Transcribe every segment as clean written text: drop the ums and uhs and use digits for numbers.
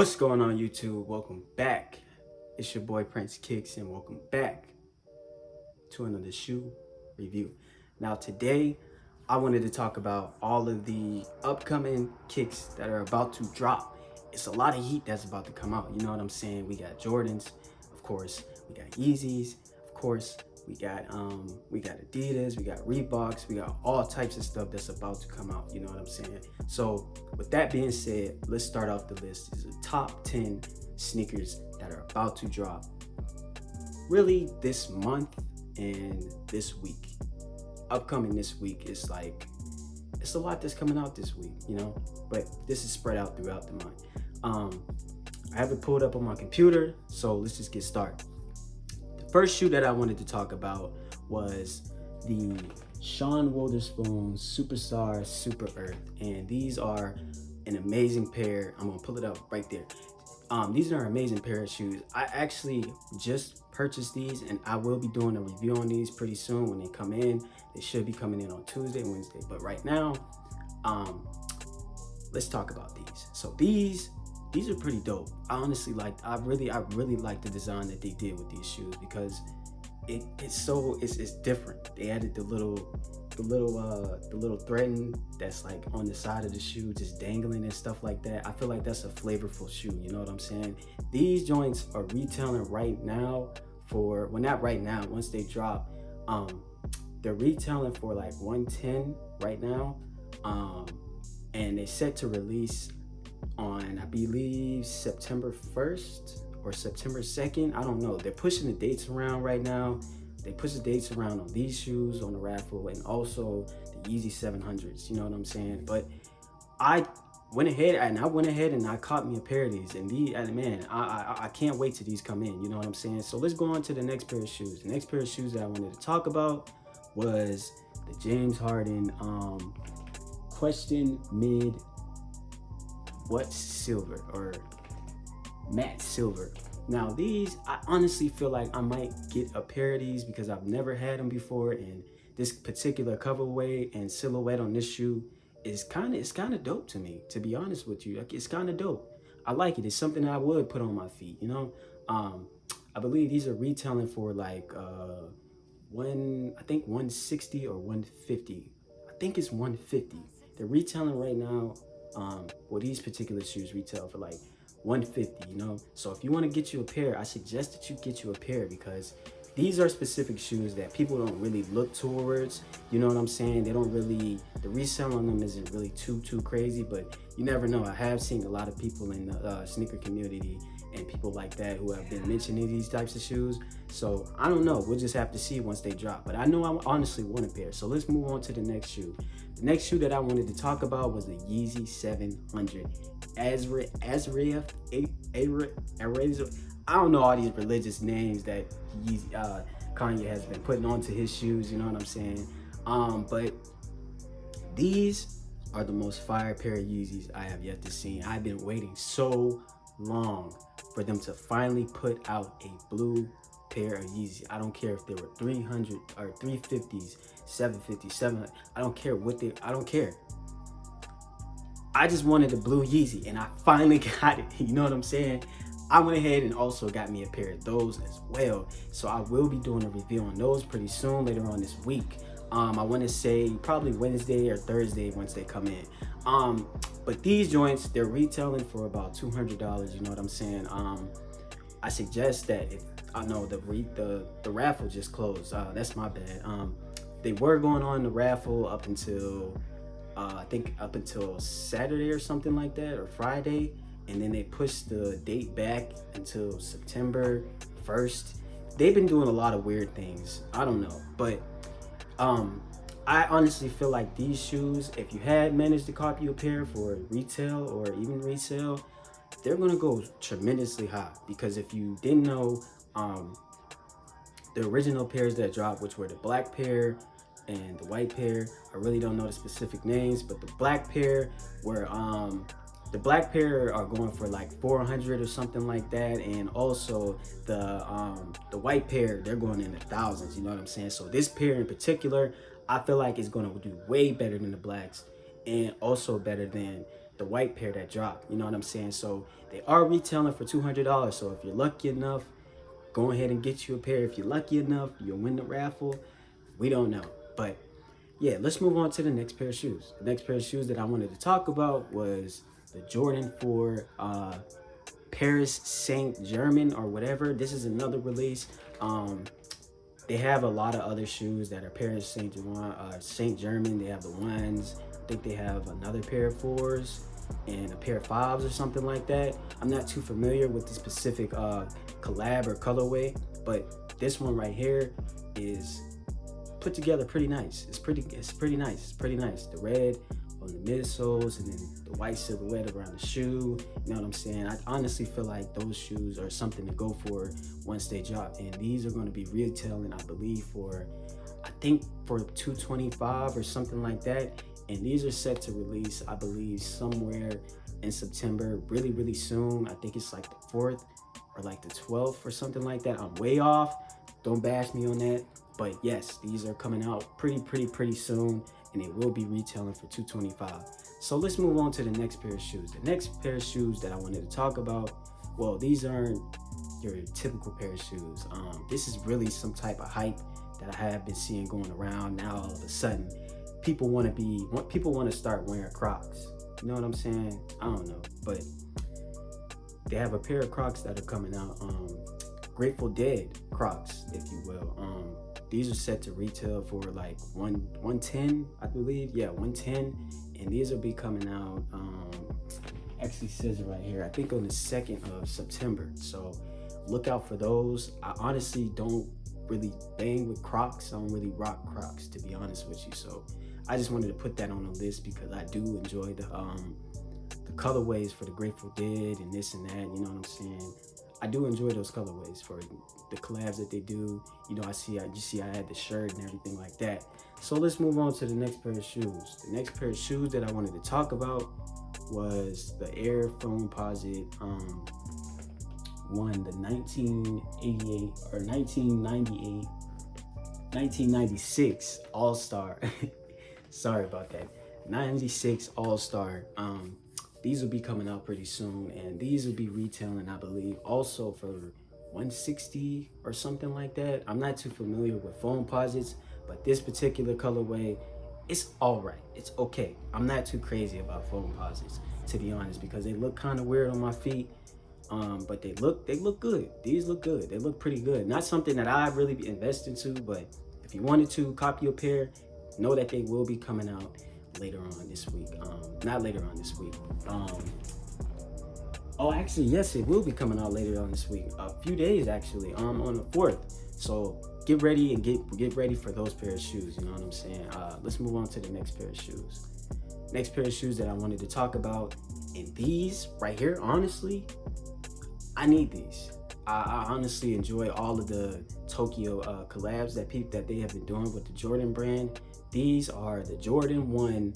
What's going on, YouTube? Welcome back. It's your boy Prince Kicks, and welcome back to another shoe review. Now, today I wanted to talk about all of the upcoming kicks that are about to drop. It's a lot of heat that's about to come out. You know what I'm saying? We got Jordans, of course. We got Yeezys, of course. We got Adidas, we got Reeboks, we got all types of stuff that's about to come out. You know what I'm saying? So with that being said, let's start off the list. This is the top 10 sneakers that are about to drop really this month and this week. Upcoming this week is like, it's a lot that's coming out this week, you know, but this is spread out throughout the month. I have it pulled up on my computer, so let's just get started. The first shoe that I wanted to talk about was the Sean Wotherspoon Superstar Super Earth, and these are an amazing pair. I'm gonna pull it up right there. These are an amazing pair of shoes. I actually just purchased these, and I will be doing a review on these pretty soon when they come in. They should be coming in on Tuesday, Wednesday, but right now, let's talk about these. So these are pretty dope. I honestly I really like the design that they did with these shoes because it's different. They added the little threading that's like on the side of the shoe, just dangling and stuff like that. I feel like that's a flavorful shoe. You know what I'm saying? These joints are retailing right now for, well, not right now. Once they drop, they're retailing for like 110 right now, and they're set to release on, I believe, September 1st or September 2nd. I don't know. They're pushing the dates around right now. They push the dates around on these shoes on the raffle, and also the Yeezy 700s. You know what I'm saying? But I went ahead and I caught me a pair of these, and man, I can't wait till these come in. You know what I'm saying? So let's go on to the next pair of shoes. The next pair of shoes that I wanted to talk about was the James Harden Question Mid Silver or matte silver. Now these, I honestly feel like I might get a pair of these because I've never had them before, and this particular colorway and silhouette on this shoe is kind of dope to me, to be honest with you. Like, it's kind of dope. I like it. It's something I would put on my feet, you know. I believe these are retailing for like I think 160 or 150. I think it's 150. They're retailing right now. Well, these particular shoes retail for like 150, you know. So if you want to get you a pair, I suggest that you get you a pair, because these are specific shoes that people don't really look towards. You know what I'm saying? They don't really, the resale on them isn't really too crazy, but you never know. I have seen a lot of people in the sneaker community and people like that who have been mentioning these types of shoes. So I don't know. We'll just have to see once they drop. But I know I honestly want a pair. So let's move on to the next shoe. The next shoe that I wanted to talk about was the Yeezy 700. I don't know all these religious names that Kanye has been putting onto his shoes. You know what I'm saying? But these are the most fire pair of Yeezys I have yet to see. I've been waiting so long for them to finally put out a blue pair of Yeezy. I don't care if they were 300 or 350s, 750s, 700. I don't care. I just wanted a blue Yeezy, and I finally got it. You know what I'm saying? I went ahead and also got me a pair of those as well. So I will be doing a review on those pretty soon, later on this week. I want to say probably Wednesday or Thursday once they come in. But these joints, they're retailing for about $200. You know what I'm saying? I suggest that if, I know the raffle just closed. That's my bad. They were going on the raffle up until I think up until Saturday or something like that, or Friday, and then they pushed the date back until September 1st. They've been doing a lot of weird things. I don't know, but I honestly feel like these shoes, if you had managed to copy a pair for retail or even resale, they're gonna go tremendously high. Because if you didn't know, the original pairs that dropped, which were the black pair and the white pair, I really don't know the specific names, but the black pair were are going for like 400 or something like that, and also the white pair, they're going in the thousands. You know what I'm saying? So this pair in particular, I feel like it's going to do way better than the blacks, and also better than the white pair that dropped. You know what I'm saying? So they are retailing for $200. So if you're lucky enough, go ahead and get you a pair. If you're lucky enough, you'll win the raffle. We don't know. But yeah, let's move on to the next pair of shoes. The next pair of shoes that I wanted to talk about was the Jordan 4 Paris SaintGermain or whatever. This is another release. They have a lot of other shoes that are Paris SaintGermain. They have the ones. I think they have another pair of 4s and a pair of 5s or something like that. I'm not too familiar with the specific collab or colorway, but this one right here is put together pretty nice. It's pretty nice. The red on the midsoles and then the white silhouette around the shoe. You know what I'm saying? I honestly feel like those shoes are something to go for once they drop. And these are going to be retailing, I believe, for $225 or something like that. And these are set to release, I believe, somewhere in September, really soon. I think it's like the 4th or like the 12th or something like that. I'm way off. Don't bash me on that. But yes, these are coming out pretty soon, and they will be retailing for $225. So let's move on to the next pair of shoes. The next pair of shoes that I wanted to talk about, well, these aren't your typical pair of shoes. This is really some type of hype that I have been seeing going around. Now all of a sudden, people want to start wearing Crocs. You know what I'm saying? I don't know, but they have a pair of Crocs that are coming out. Grateful Dead Crocs, if you will. These are set to retail for like 110, I believe. Yeah, 110. And these will be coming out, actually says it right here, I think on the 2nd of September. So look out for those. I honestly don't really bang with Crocs. I don't really rock Crocs, to be honest with you. So I just wanted to put that on the list because I do enjoy the colorways for the Grateful Dead and this and that, you know what I'm saying? I do enjoy those colorways for the collabs that they do. You know, I had the shirt and everything like that. So let's move on to the next pair of shoes. The next pair of shoes that I wanted to talk about was the Air Foamposite one, the 1988 or 1996 All-Star. Sorry about that. 96 All-Star. These will be coming out pretty soon, and these will be retailing, I believe, also for $160 or something like that. I'm not too familiar with Foamposites, but this particular colorway, it's all right. It's okay. I'm not too crazy about Foamposites, to be honest, because they look kind of weird on my feet. But they look good. These look good. They look pretty good. Not something that I really invest into, but if you wanted to copy a pair, know that they will be coming out later on this week. Not later on this week. Oh, actually, yes, it will be coming out later on this week. A few days, actually, on the 4th. So get ready and get ready for those pair of shoes. You know what I'm saying? Let's move on to the next pair of shoes. Next pair of shoes that I wanted to talk about, and these right here, honestly, I need these. I honestly enjoy all of the Tokyo collabs that they have been doing with the Jordan brand. These are the Jordan 1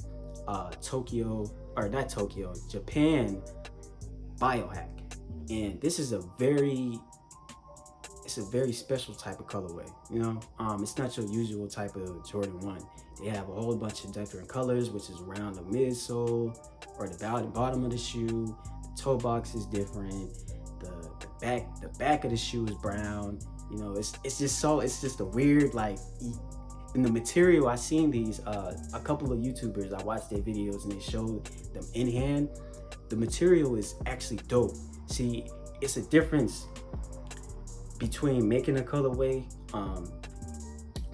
Japan Biohack. And this is a very special type of colorway, you know? It's not your usual type of Jordan 1. They have a whole bunch of different colors, which is around the midsole or the bottom of the shoe. The toe box is different. The back of the shoe is brown. You know, it's just a weird, like, in the material. I seen these a couple of YouTubers, I watched their videos and they showed them in hand. The material is actually dope. See, it's a difference between making a colorway,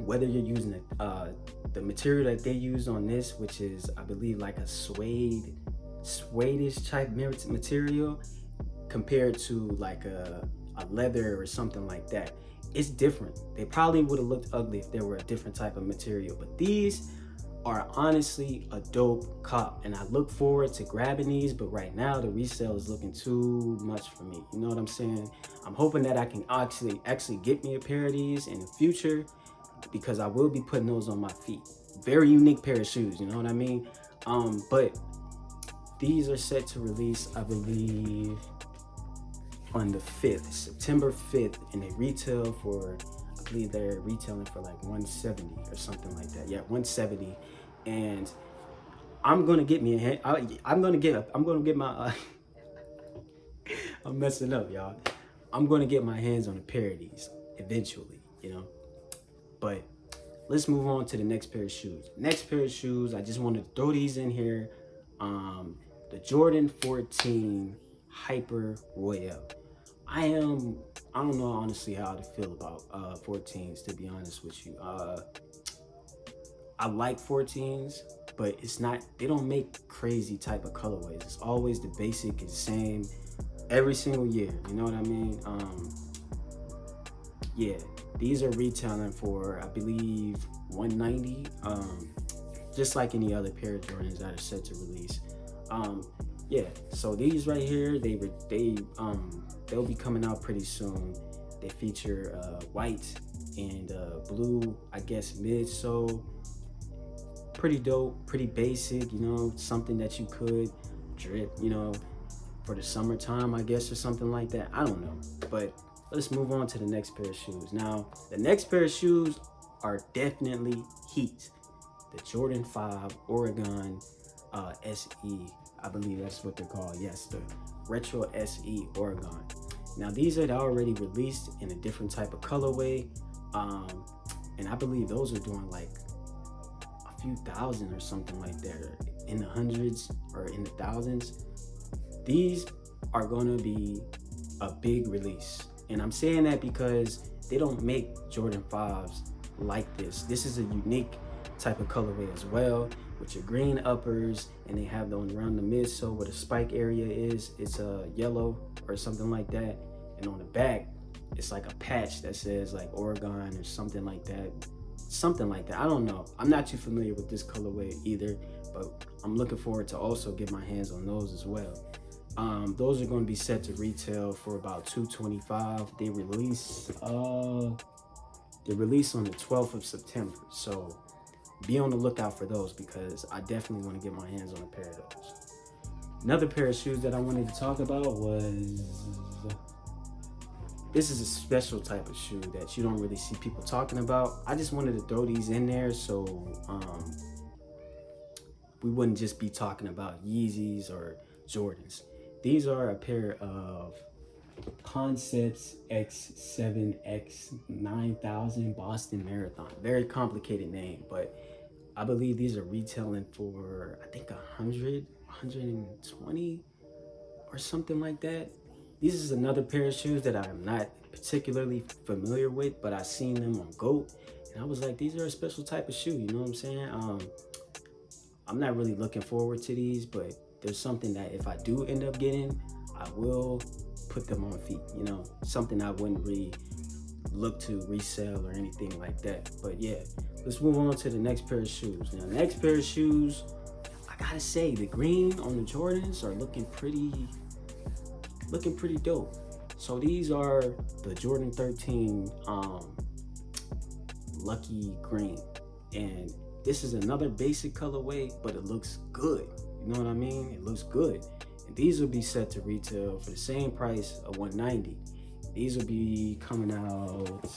whether you're using the material that they use on this, which is, I believe, like a suede-ish type material, compared to like a leather or something like that. It's different. They probably would have looked ugly if they were a different type of material, but these are honestly a dope cop, and I look forward to grabbing these, but right now the resale is looking too much for me. You know what I'm saying? I'm hoping that I can actually get me a pair of these in the future, because I will be putting those on my feet. Very unique pair of shoes, you know what I mean? But these are set to release, I believe, on the 5th, September 5th, and they retail for, I believe they're retailing for like $170 or something like that. Yeah, $170. And I'm gonna get me a hand. I'm gonna get my. I'm messing up, y'all. I'm gonna get my hands on a pair of these eventually, you know. But let's move on to the next pair of shoes. Next pair of shoes, I just wanted to throw these in here. The Jordan 14 Hyper Royale. I don't know honestly how to feel about 14s, to be honest with you. I like 14s, but they don't make crazy type of colorways. It's always the basic and same every single year. You know what I mean? Yeah, these are retailing for, I believe, $190. Just like any other pair of Jordans that are set to release. Yeah, so these right here, they'll be coming out pretty soon. They feature white and blue, I guess, midsole. Pretty dope, pretty basic, you know, something that you could drip, you know, for the summertime, I guess, or something like that. I don't know, but let's move on to the next pair of shoes. Now, the next pair of shoes are definitely heat. The Jordan 5 Oregon SE, I believe that's what they're called. Yes, the Retro SE Oregon. Now, these are already released in a different type of colorway, and I believe those are doing like a few thousand or something like that, or in the hundreds or in the thousands. These are going to be a big release, and I'm saying that because they don't make Jordan 5s like this. This is a unique type of colorway as well, with your green uppers, and they have them around the midsole where the spike area is. It's a yellow or something like that, and on the back it's like a patch that says like Oregon or something like that. I don't know, I'm not too familiar with this colorway either, but I'm looking forward to also get my hands on those as well. Those are going to be set to retail for about $225. They release on the 12th of September, so be on the lookout for those, because I definitely want to get my hands on a pair of those. Another pair of shoes that I wanted to talk about was, this is a special type of shoe that you don't really see people talking about. I just wanted to throw these in there so we wouldn't just be talking about Yeezys or Jordans. These are a pair of Concepts X7 X9000 Boston Marathon. Very complicated name, but I believe these are retailing for, I think, 120 or something like that. This is another pair of shoes that I'm not particularly familiar with, but I seen them on GOAT, and I was like, these are a special type of shoe, you know what I'm saying? I'm not really looking forward to these, but there's something that if I do end up getting, I will put them on feet, you know, something I wouldn't really look to resell or anything like that. But yeah, let's move on to the next pair of shoes. Now, the next pair of shoes, I gotta say, the green on the Jordans are looking pretty dope. So these are the Jordan 13 Lucky Green, and this is another basic colorway, but it looks good. You know what I mean? It looks good. And these will be set to retail for the same price of $190. These will be coming out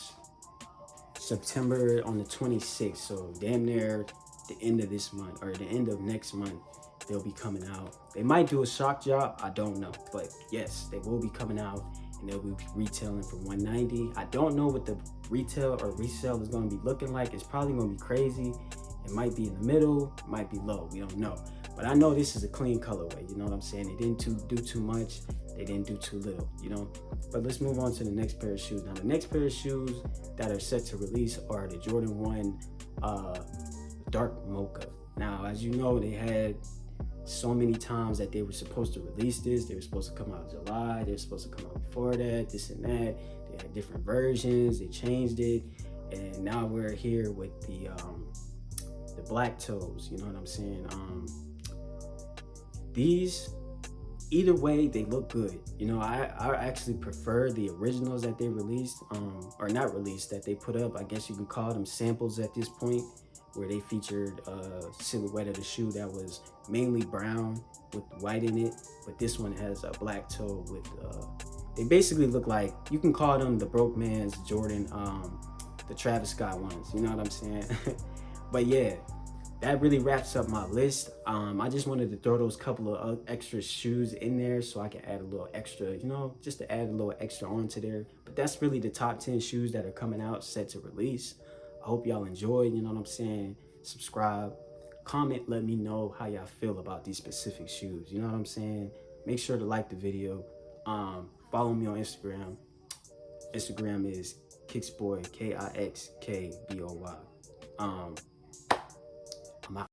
September on the 26th. So damn near the end of this month, or the end of next month, they'll be coming out. They might do a shock drop, I don't know. But yes, they will be coming out, and they'll be retailing for $190. I don't know what the retail or resale is going to be looking like. It's probably going to be crazy. It might be in the middle, it might be low, we don't know. But I know this is a clean colorway, you know what I'm saying? They didn't do too much, they didn't do too little, you know? But let's move on to the next pair of shoes. Now, the next pair of shoes that are set to release are the Jordan 1 Dark Mocha. Now, as you know, they had so many times that they were supposed to release this. They were supposed to come out in July, they were supposed to come out before that, this and that. They had different versions, they changed it, and now we're here with the black toes, you know what I'm saying? These, either way, they look good. You know, I actually prefer the originals that they released, or not released, that they put up. I guess you can call them samples at this point, where they featured a silhouette of the shoe that was mainly brown with white in it, but this one has a black toe with, they basically look like, you can call them the broke man's Jordan, the Travis Scott ones, you know what I'm saying? But yeah, that really wraps up my list. I just wanted to throw those couple of extra shoes in there so I can add a little extra, you know, just to add a little extra onto there. But that's really the top 10 shoes that are coming out set to release. I hope y'all enjoy, you know what I'm saying? Subscribe, comment, let me know how y'all feel about these specific shoes. You know what I'm saying? Make sure to like the video. Follow me on Instagram. Instagram is Kixboy, Kixkboy.